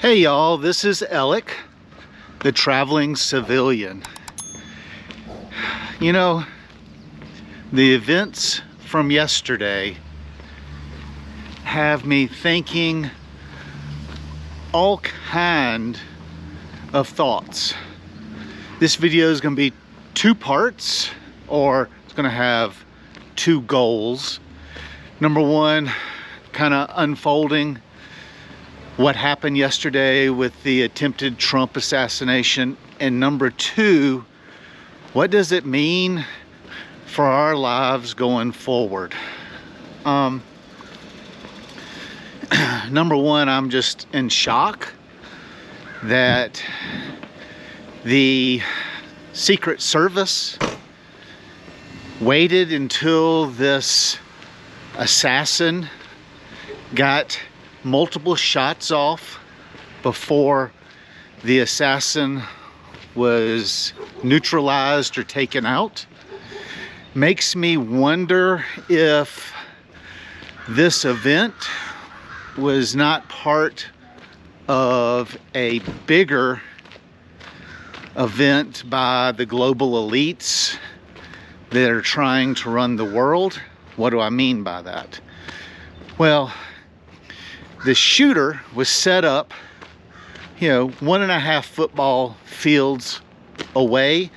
Hey y'all, this is Alec, the traveling civilian. You know, the events from yesterday have me thinking all kind of thoughts. This video is going to be two parts, or it's going to have two goals. Number one, kind of unfolding what happened yesterday with the attempted Trump assassination, and number two, what does it mean for our lives going forward? Number one, I'm just in shock that the Secret Service waited until this assassin got multiple shots off before the assassin was neutralized or taken out. Makes me wonder if this event was not part of a bigger event by the global elites that are trying to run the world. What do I mean by that? Well, the shooter was set up, 1.5 football fields away,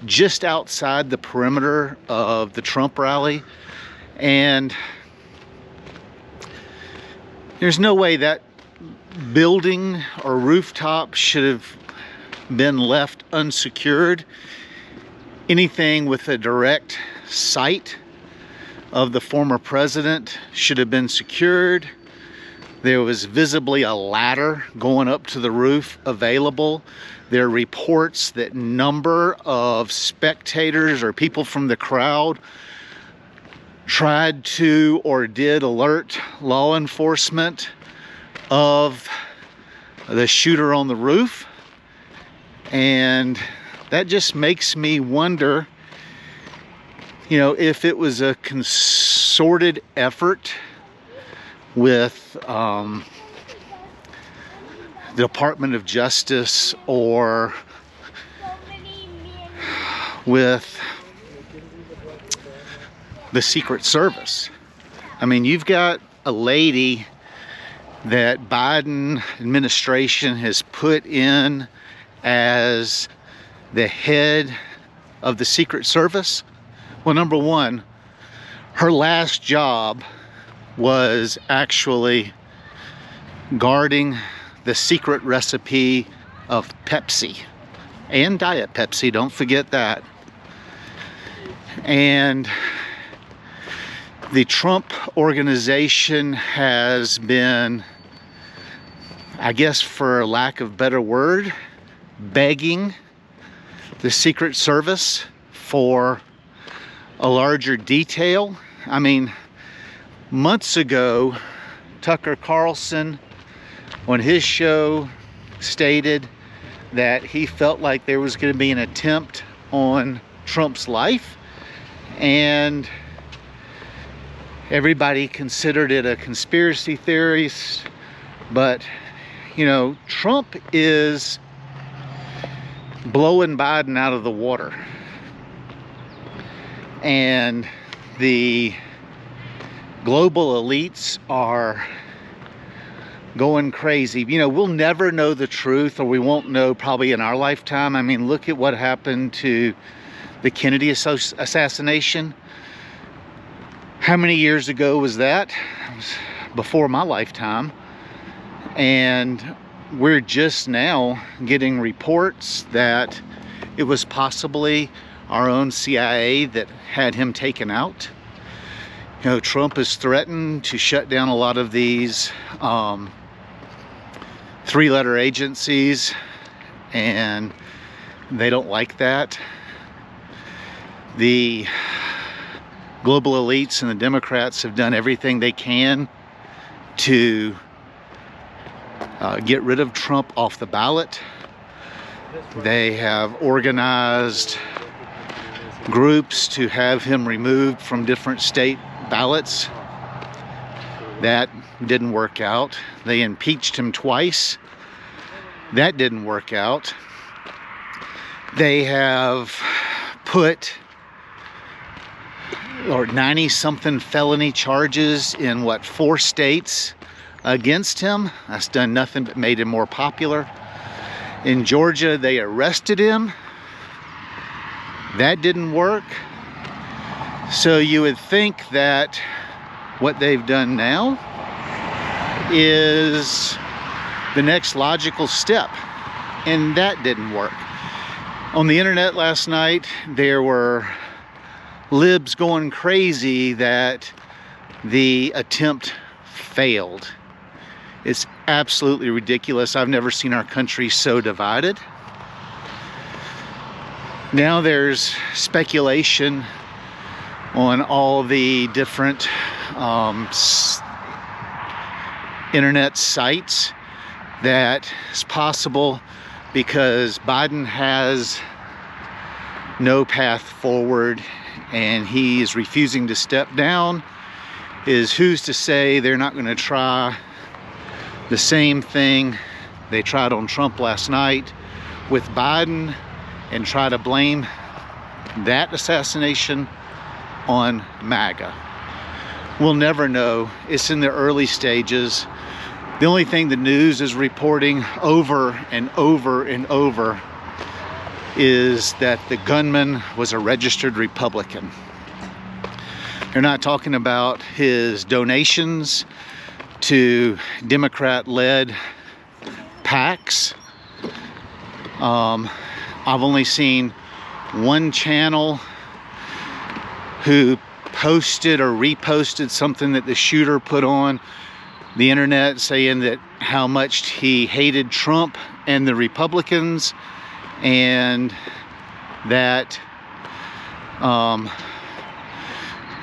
just outside the perimeter of the Trump rally. And there's no way that building or rooftop should have been left unsecured. Anything with a direct sight of the former president should have been secured. There was visibly a ladder going up to the roof available. There are reports that number of spectators or people from the crowd tried to or did alert law enforcement of the shooter on the roof. And that just makes me wonder, if it was a concerted effort with the Department of Justice or with the Secret Service. I mean, you've got a lady that Biden administration has put in as the head of the Secret Service. Well, number one, her last job was actually guarding the secret recipe of Pepsi and Diet Pepsi, don't forget that. And the Trump organization has been, I guess for lack of a better word, begging the Secret Service for a larger detail. I mean, months ago, Tucker Carlson on his show stated that he felt like there was going to be an attempt on Trump's life, and everybody considered it a conspiracy theory. But Trump is blowing Biden out of the water, and the global elites are going crazy. We'll never know the truth, or we won't know probably in our lifetime. I mean, look at what happened to the Kennedy assassination. How many years ago was that? It was before my lifetime. And we're just now getting reports that it was possibly our own CIA that had him taken out. Trump has threatened to shut down a lot of these three-letter agencies, and they don't like that. The global elites and the Democrats have done everything they can to get rid of Trump off the ballot. They have organized groups to have him removed from different state ballots. That didn't work out. They impeached him twice. That didn't work out. They have put 90-something felony charges in, what, 4 states against him. That's done nothing but made him more popular. In Georgia, they arrested him. That didn't work. So you would think that what they've done now is the next logical step, and that didn't work. On the internet last night, there were libs going crazy that the attempt failed. It's absolutely ridiculous. I've never seen our country so divided. Now there's speculation on all the different internet sites that it's possible, because Biden has no path forward and he is refusing to step down, is who's to say they're not going to try the same thing they tried on Trump last night with Biden and try to blame that assassination on MAGA. We'll never know. It's in the early stages. The only thing the news is reporting over and over and over is that the gunman was a registered Republican. They're not talking about his donations to Democrat-led PACs. I've only seen one channel who posted or reposted something that the shooter put on the internet, saying that how much he hated Trump and the Republicans, and that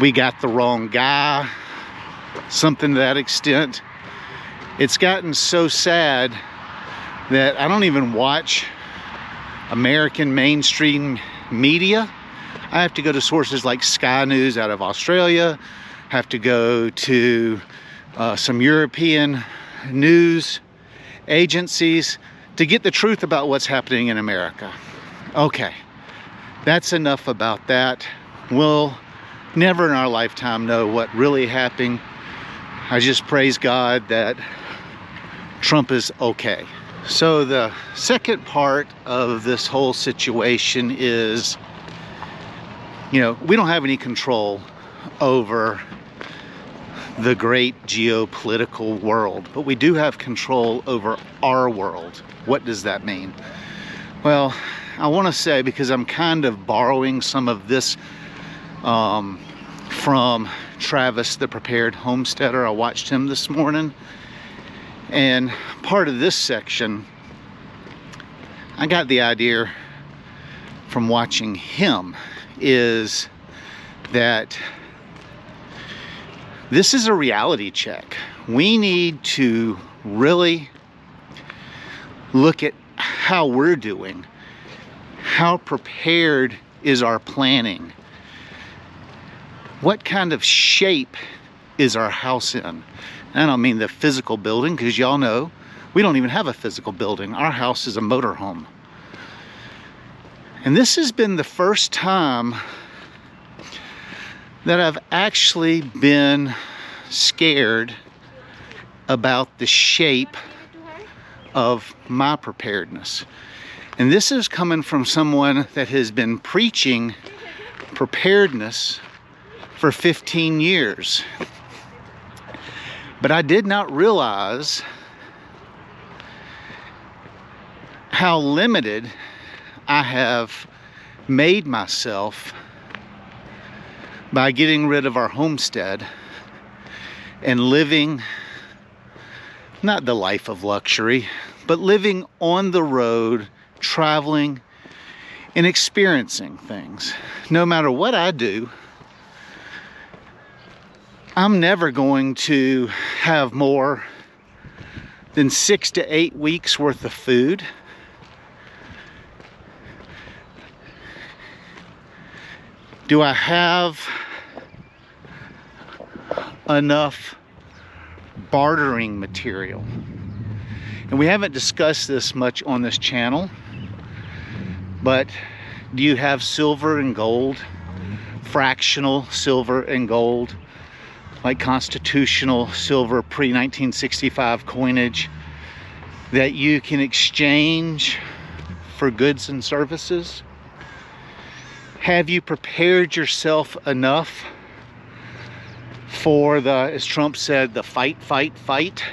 we got the wrong guy, something to that extent. It's gotten so sad that I don't even watch American mainstream media. I have to go to sources like Sky News out of Australia, have to go to some European news agencies to get the truth about what's happening in America. Okay, that's enough about that. We'll never in our lifetime know what really happened. I just praise God that Trump is okay. So the second part of this whole situation is, you know, we don't have any control over the great geopolitical world, but we do have control over our world. What does that mean? Well, I want to say, because I'm kind of borrowing some of this from Travis, the Prepared Homesteader. I watched him this morning, and part of this section, I got the idea from watching him, is that this is a reality check. We need to really look at how we're doing. How prepared is our planning? What kind of shape is our house in? I don't mean the physical building, because y'all know we don't even have a physical building. Our house is a motorhome. And this has been the first time that I've actually been scared about the shape of my preparedness. And this is coming from someone that has been preaching preparedness for 15 years. But I did not realize how limited I have made myself by getting rid of our homestead and living, not the life of luxury, but living on the road, traveling and experiencing things. No matter what I do, I'm never going to have more than 6 to 8 weeks worth of food. Do I have enough bartering material? And we haven't discussed this much on this channel, but do you have silver and gold, fractional silver and gold, like constitutional silver pre-1965 coinage that you can exchange for goods and services? Have you prepared yourself enough for the, as Trump said, the fight, fight, fight?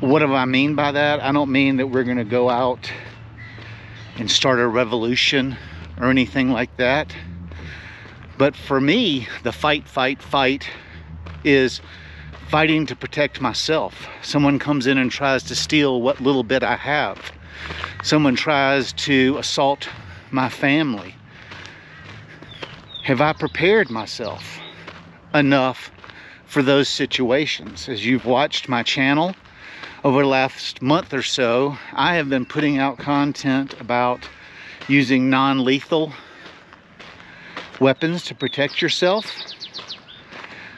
What do I mean by that? I don't mean that we're going to go out and start a revolution or anything like that. But for me, the fight, fight, fight is fighting to protect myself. Someone comes in and tries to steal what little bit I have. Someone tries to assault my family. Have I prepared myself enough for those situations? As you've watched my channel over the last month or so, I have been putting out content about using non-lethal weapons to protect yourself.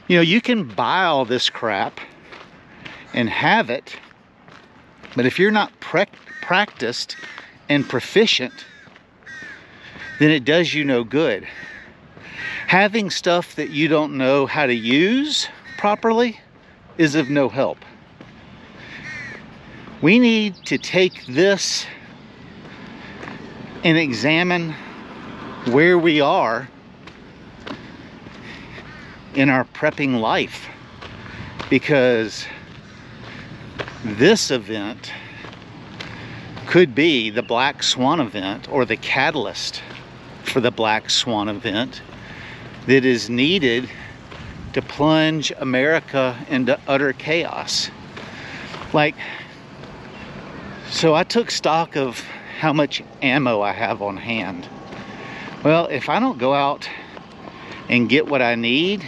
You know, you can buy all this crap and have it, but if you're not practiced and proficient, then it does you no good. Having stuff that you don't know how to use properly is of no help. We need to take this and examine where we are in our prepping life, because this event could be the Black Swan event, or the catalyst for the Black Swan event that is needed to plunge America into utter chaos. Like, so I took stock of how much ammo I have on hand. Well, if I don't go out and get what I need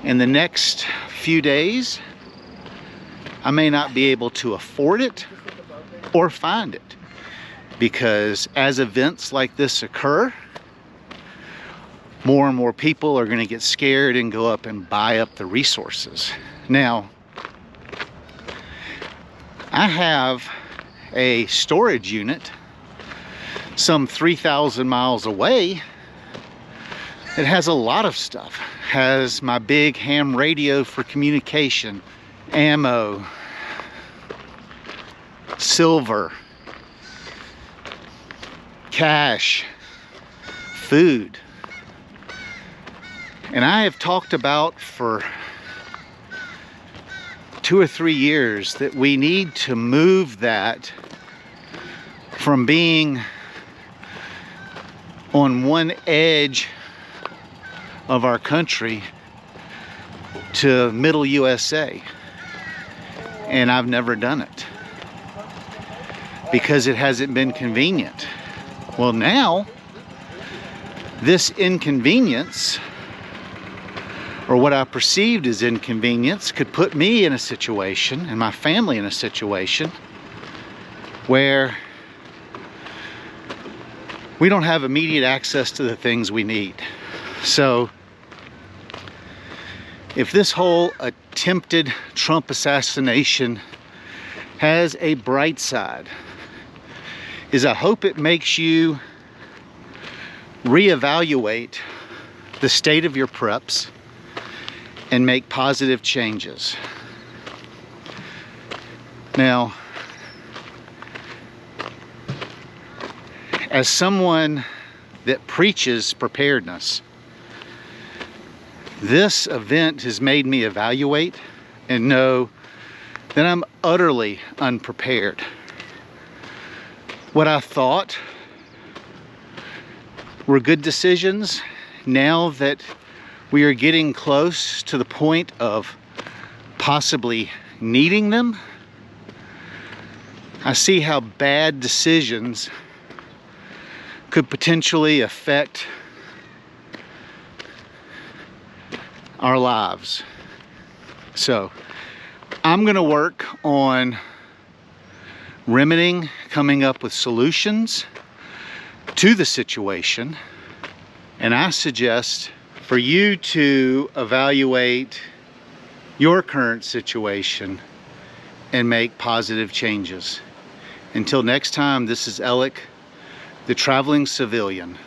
in the next few days, I may not be able to afford it or find it, because as events like this occur, more and more people are going to get scared and go up and buy up the resources. Now, I have a storage unit some 3,000 miles away that has a lot of stuff. Has my big ham radio for communication, ammo, silver, cash, food. And I have talked about for 2 or 3 years that we need to move that from being on one edge of our country to middle USA. And I've never done it because it hasn't been convenient. Well, now this inconvenience, or what I perceived as inconvenience, could put me in a situation, and my family in a situation, where we don't have immediate access to the things we need. So if this whole attempted Trump assassination has a bright side, is I hope it makes you reevaluate the state of your preps and make positive changes. Now, as someone that preaches preparedness, this event has made me evaluate and know that I'm utterly unprepared. What I thought were good decisions, now that we are getting close to the point of possibly needing them, I see how bad decisions could potentially affect our lives. So I'm going to work on remedying, coming up with solutions to the situation, and I suggest for you to evaluate your current situation and make positive changes. Until next time, this is Alec, the traveling civilian.